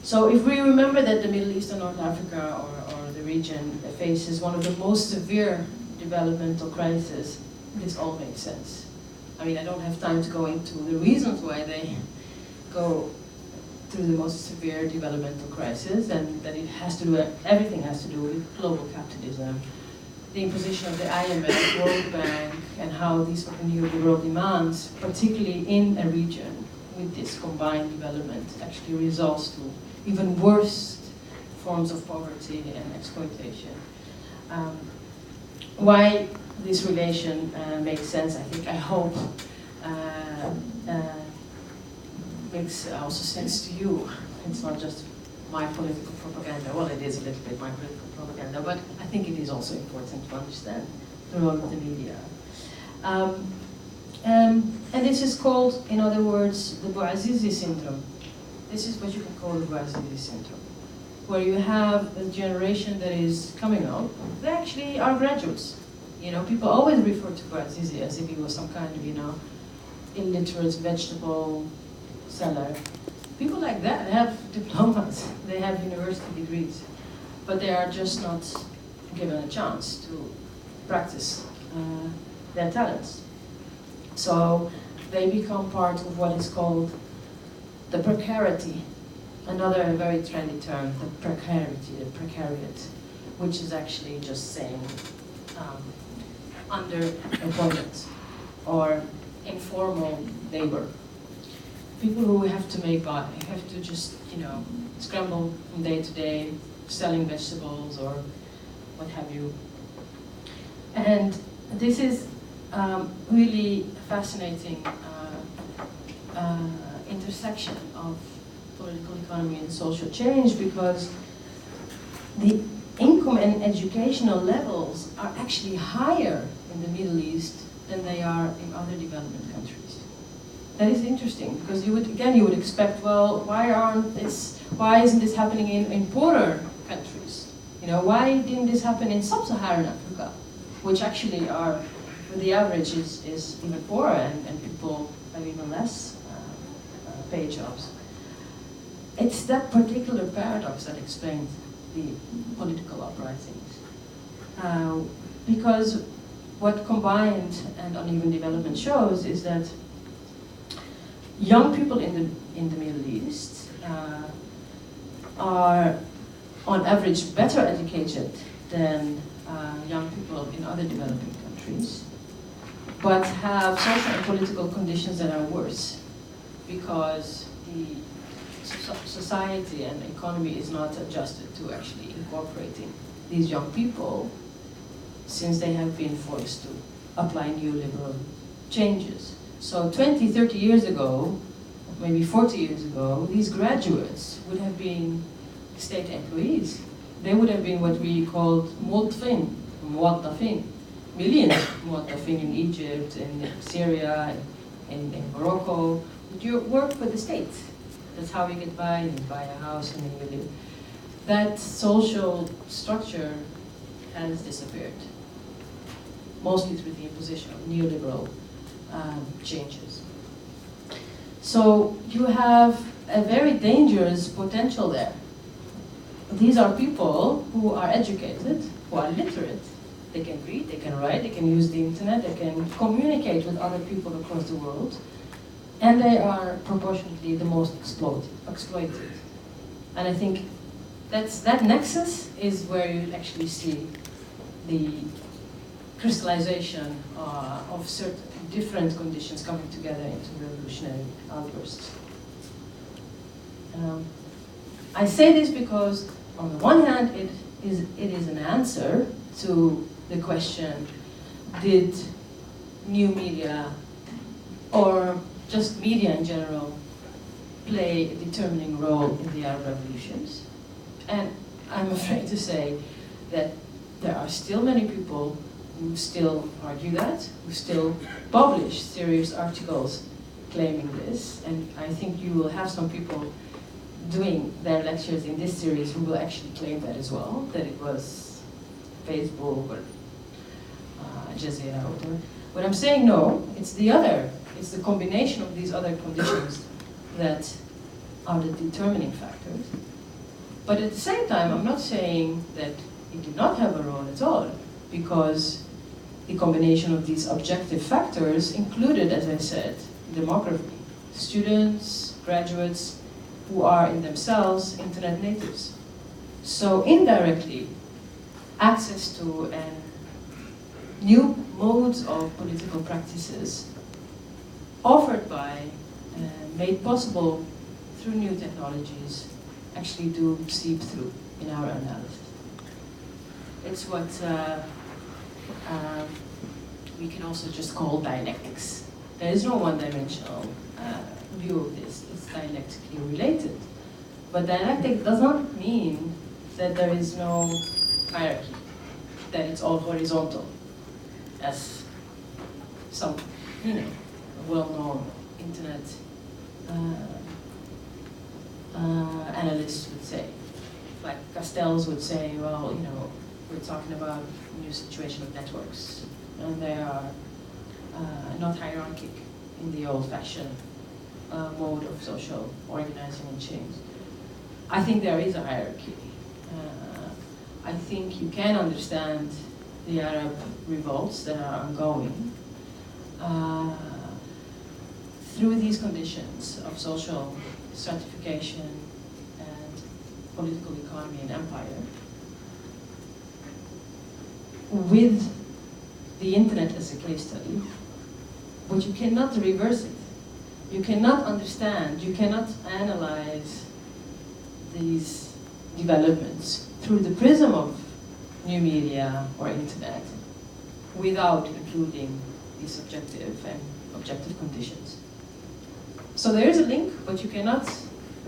So if we remember that the Middle East and North Africa or the region faces one of the most severe developmental crises, this all makes sense. I mean, I don't have time to go into the reasons why they go through the most severe developmental crisis, and that it has to do, everything has to do with global capitalism, the imposition of the IMF, World Bank, and how these neoliberal demands, particularly in a region with this combined development, actually results to even worse forms of poverty and exploitation. Why this relation makes sense, I hope, makes also sense to you. It's not just my political propaganda. Well, it is a little bit my political propaganda, but I think it is also important to understand the role of the media. And this is called, in other words, the Bouazizi syndrome. This is what you can call the Bouazizi syndrome, where you have a generation that is coming up. They actually are graduates. You know, people always refer to Bouazizi as if he was some kind of, you know, illiterate vegetable seller. People like that have diplomas, they have university degrees, but they are just not given a chance to practice their talents. So they become part of what is called the precarity, another very trendy term, the precarity, the precariat, which is actually just saying underemployment or informal labor. People who have to make by, have to just, you know, scramble from day to day, selling vegetables or what have you. And this is really fascinating intersection of political economy and social change, because the income and educational levels are actually higher in the Middle East than they are in other development countries. That is interesting, because you would expect, well, why isn't this happening in poorer countries? You know, why didn't this happen in sub-Saharan Africa, which actually are, where the average is even poorer and people have even less paid jobs. It's that particular paradox that explains the political uprisings. Because what combined and uneven development shows is that young people in the Middle East are on average better educated than young people in other developing countries, but have social and political conditions that are worse, because the society and economy is not adjusted to actually incorporating these young people, since they have been forced to apply neoliberal changes. So 20, 30 years ago, maybe 40 years ago, these graduates would have been state employees. They would have been what we called muwattafin, millions of muwattafin in Egypt, in Syria, in Morocco. You work for the state. That's how you get by, and you buy a house and then you live. That social structure has disappeared, mostly through the imposition of neoliberal changes. So you have a very dangerous potential there. These are people who are educated, who are literate. They can read, they can write, they can use the internet, they can communicate with other people across the world, and they are proportionately the most exploited. And I think that nexus is where you actually see the crystallization of certain different conditions coming together into revolutionary outbursts. I say this because, on the one hand, it is an answer to the question, did new media, or just media in general, play a determining role in the Arab revolutions? And I'm afraid to say that there are still many people who still argue that, who still publish serious articles claiming this, and I think you will have some people doing their lectures in this series who will actually claim that as well, that it was Facebook or Al Jazeera or whatever. But I'm saying no, it's the combination of these other conditions that are the determining factors. But at the same time, I'm not saying that it did not have a role at all, because the combination of these objective factors included, as I said, demography. Students, graduates, who are in themselves internet natives. So indirectly, access to new modes of political practices offered by, made possible through new technologies, actually do seep through in our analysis. It's what we can also just call dialectics. There is no one-dimensional view of this. It's dialectically related. But dialectic does not mean that there is no hierarchy, that it's all horizontal, as some, well-known internet analysts would say. Like Castells would say, well, we're talking about a new situation of networks, and they are not hierarchic in the old-fashioned mode of social organizing and change. I think there is a hierarchy. I think you can understand the Arab revolts that are ongoing through these conditions of social stratification and political economy and empire, with the internet as a case study, but you cannot reverse it. You cannot understand, you cannot analyze these developments through the prism of new media or internet without including the subjective and objective conditions. So there is a link, but you cannot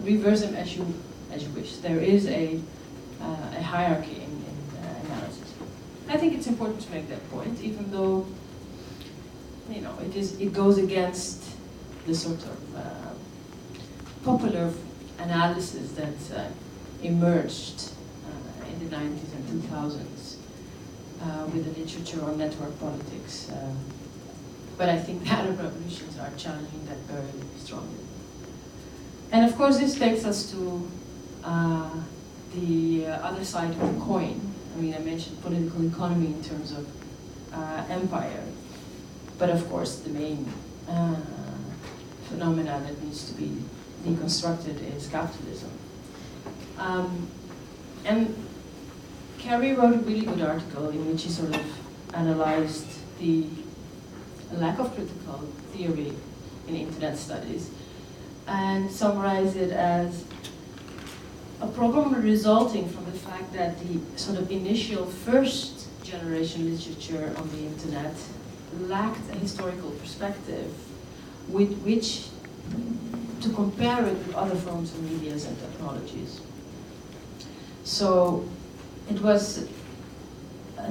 reverse them as you wish. There is a hierarchy in analysis. I think it's important to make that point, even though it goes against the sort of popular analysis that emerged in the 90s and 2000s with the literature on network politics. But I think the Arab revolutions are challenging that very strongly. And of course, this takes us to the other side of the coin. I mean, I mentioned political economy in terms of empire, but of course, the main phenomena that needs to be deconstructed is capitalism. And Carrie wrote a really good article in which he sort of analyzed the lack of critical theory in internet studies and summarized it as a problem resulting from the fact that the sort of initial first generation literature on the internet lacked a historical perspective with which to compare it with other forms of medias and technologies. So it was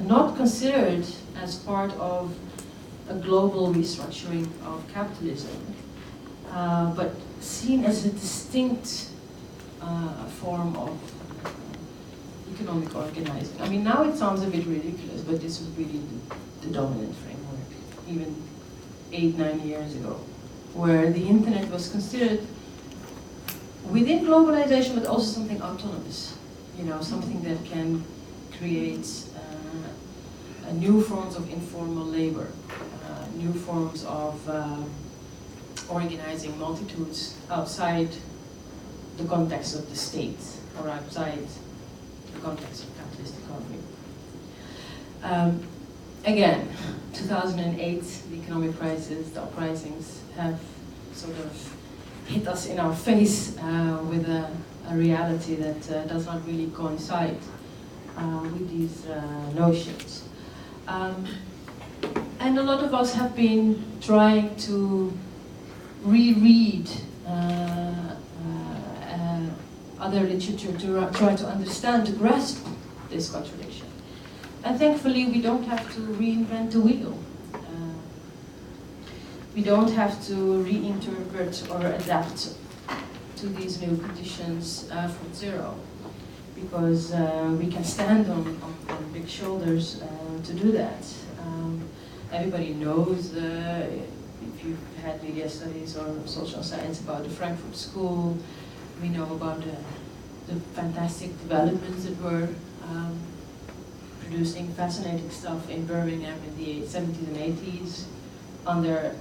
not considered as part of a global restructuring of capitalism, but seen as a distinct form of economic organizing. I mean, now it sounds a bit ridiculous, but this was really the dominant framework, even 8-9 years ago, where the internet was considered within globalization, but also something autonomous, something that can create new forms of informal labor, new forms of organizing multitudes outside the context of the state or outside the context of capitalist economy. Again, 2008, the economic crisis, the uprisings have sort of hit us in our face with a reality that does not really coincide with these notions. And a lot of us have been trying to reread other literature to try to understand, to grasp this contradiction. And thankfully, we don't have to reinvent the wheel. We don't have to reinterpret or adapt to these new conditions from zero, because we can stand on big shoulders to do that. Everybody knows, if you've had media studies or social science, about the Frankfurt School. We know about the the fantastic developments that were producing fascinating stuff in Birmingham in the 70s and 80s under,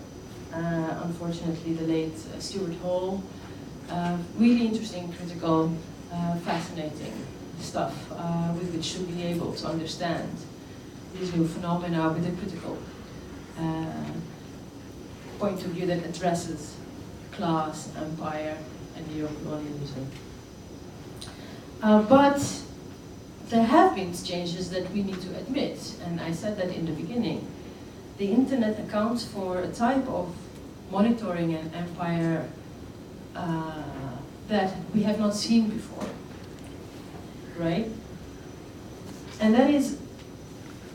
unfortunately, the late Stuart Hall. Really interesting, critical, fascinating stuff with which should be able to understand these new phenomena with a critical point of view that addresses class, empire, and neocolonialism. But there have been changes that we need to admit, and I said that in the beginning. The internet accounts for a type of monitoring and empire that we have not seen before, right? And that is,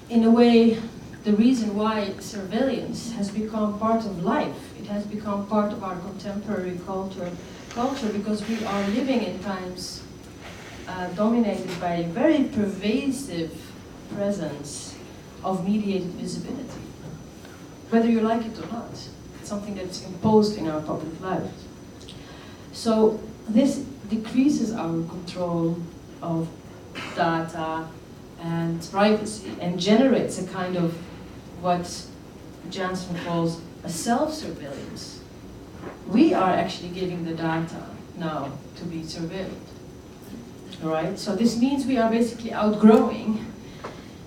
in a way, the reason why surveillance has become part of life. It has become part of our contemporary culture because we are living in times dominated by a very pervasive presence of mediated visibility, whether you like it or not. It's something that's imposed in our public lives. So this decreases our control of data and privacy and generates a kind of what Janssen calls a self-surveillance. We are actually giving the data now to be surveilled. All right? So this means we are basically outgrowing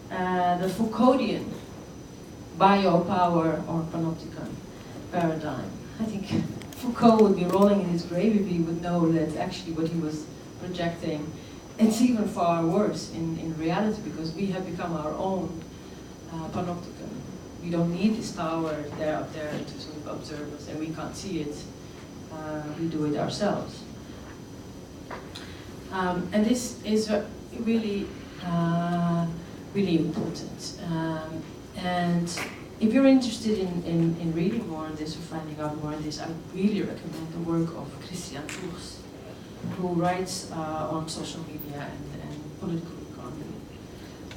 the Foucauldian biopower or panopticon paradigm. I think Foucault would be rolling in his grave if he would know that actually what he was projecting, it's even far worse in reality, because we have become our own panopticon. We don't need this tower there up there to sort of observe us, and we can't see it. We do it ourselves. And this is really, really important. And if you're interested in reading more on this or finding out more on this, I really recommend the work of Christian Fuchs, who writes on social media and political economy,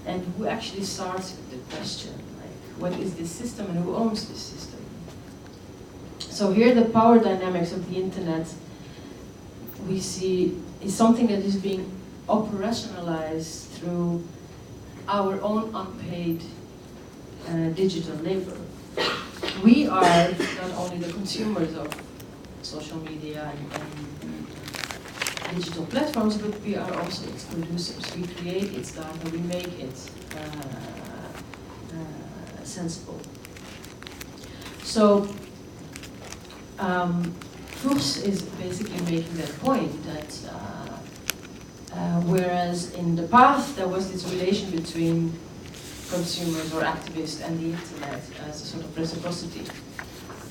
and who actually starts with the question, like, what is this system and who owns this system? So here the power dynamics of the internet we see is something that is being operationalized through our own unpaid digital labor. We are not only the consumers of social media and digital platforms, but we are also its producers. We create its data, we make it sensible. So Fuchs is basically making that point that whereas in the past there was this relation between consumers or activists and the internet as a sort of reciprocity.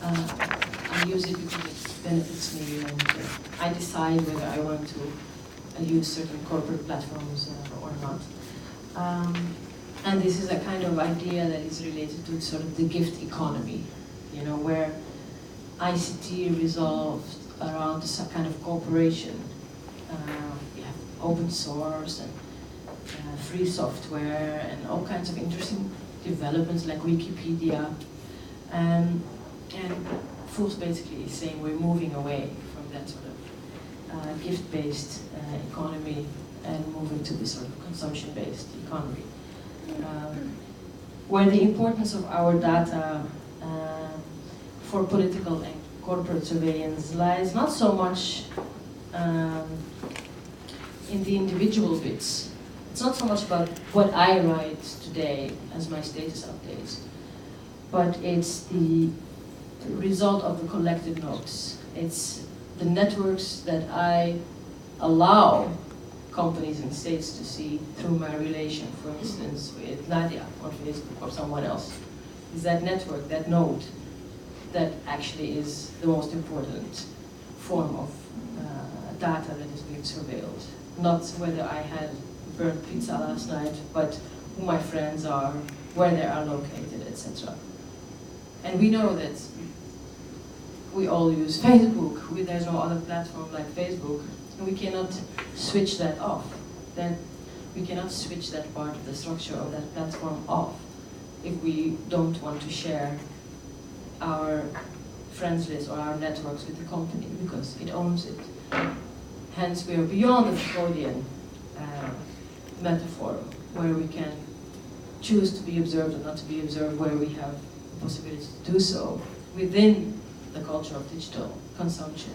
I use it because it benefits me, and I decide whether I want to use certain corporate platforms or not. And this is a kind of idea that is related to sort of the gift economy, you know, where ICT resolved around this kind of cooperation. You have open source and free software and all kinds of interesting developments like Wikipedia. And Fuchs basically is saying we're moving away from that sort of gift-based economy and moving to this sort of consumption-based economy, where the importance of our data for political and corporate surveillance lies not so much in the individual bits. It's not so much about what I write today as my status updates, but it's the result of the collective notes. It's the networks that I allow companies and states to see through my relation, for instance, with Nadia on Facebook or someone else. It's that network, that node, that actually is the most important form of data that is being surveilled. Not whether I had burnt pizza last night, but who my friends are, where they are located, etc. And we know that we all use Facebook. There's no other platform like Facebook, and we cannot switch that off. Then we cannot switch that part of the structure of that platform off if we don't want to share our friends list or our networks with the company, because it owns it. Hence, we are beyond the Freudian metaphor, where we can choose to be observed or not to be observed, where we have the possibility to do so within the culture of digital consumption.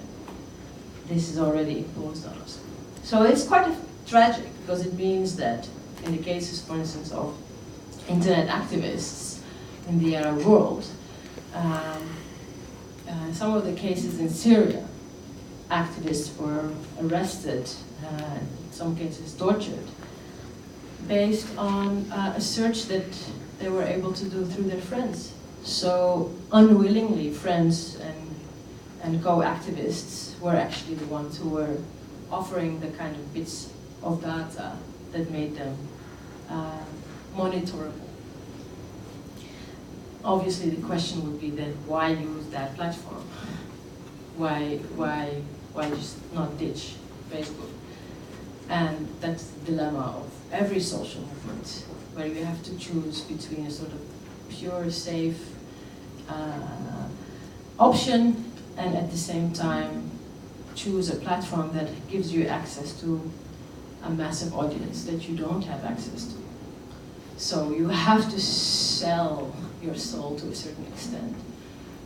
This is already imposed on us. So it's quite tragic, because it means that in the cases, for instance, of internet activists in the Arab world, some of the cases in Syria, activists were arrested, in some cases tortured, based on a search that they were able to do through their friends. So unwillingly, friends and co-activists were actually the ones who were offering the kind of bits of data that made them monitorable. Obviously, the question would be then, why use that platform? Why just not ditch Facebook? And that's the dilemma of every social movement, where you have to choose between a sort of pure, safe option, and at the same time choose a platform that gives you access to a massive audience that you don't have access to. So you have to sell your soul to a certain extent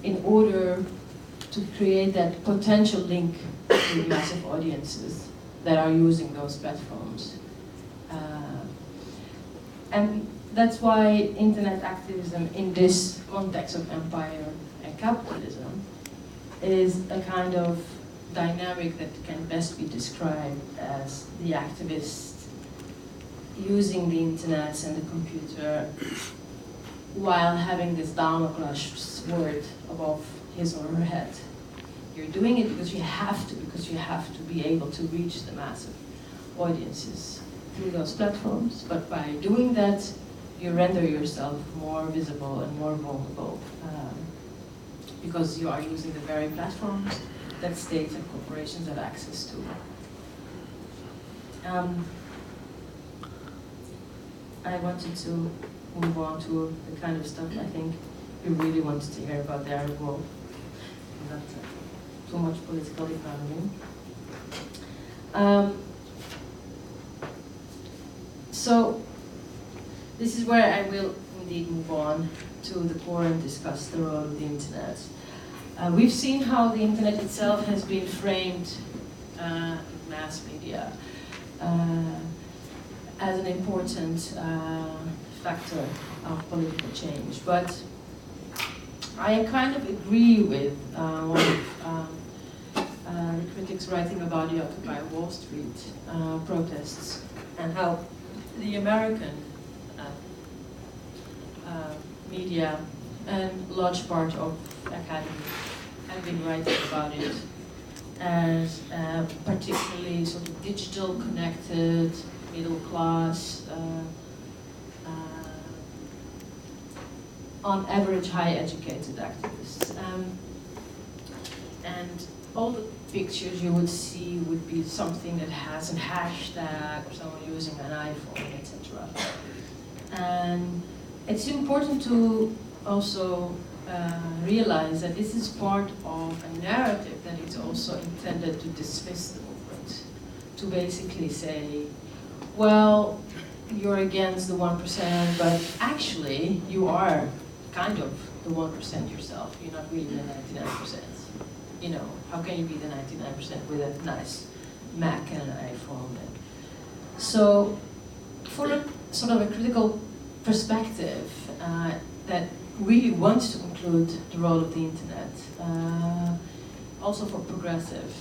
in order to create that potential link with massive audiences that are using those platforms. And that's why internet activism in this context of empire and capitalism is a kind of dynamic that can best be described as the activist using the internet and the computer while having this Damocles sword above his or her head. You're doing it because you have to be able to reach the massive audiences through those platforms. But by doing that, you render yourself more visible and more vulnerable because you are using the very platforms that states and corporations have access to. I wanted to move on to the kind of stuff I think you really wanted to hear about the Arab world. Not too much political economy. So this is where I will indeed move on to the core and discuss the role of the internet. We've seen how the internet itself has been framed in mass media as an important factor of political change. But I kind of agree with one of the critics writing about the Occupy Wall Street protests and how the American media and large part of academy have been writing about it as particularly sort of digital, connected, middle class, on average high educated activists. And all the pictures you would see would be something that has a hashtag or someone using an iPhone, etc. And it's important to also realize that this is part of a narrative that is also intended to dismiss the movement, to basically say, well, you're against the 1%, but actually you are kind of the 1% yourself. You're not really the 99%. You know, how can you be the 99% with a nice Mac and an iPhone? So, for a sort of a critical perspective that really wants to include the role of the internet, also for progressive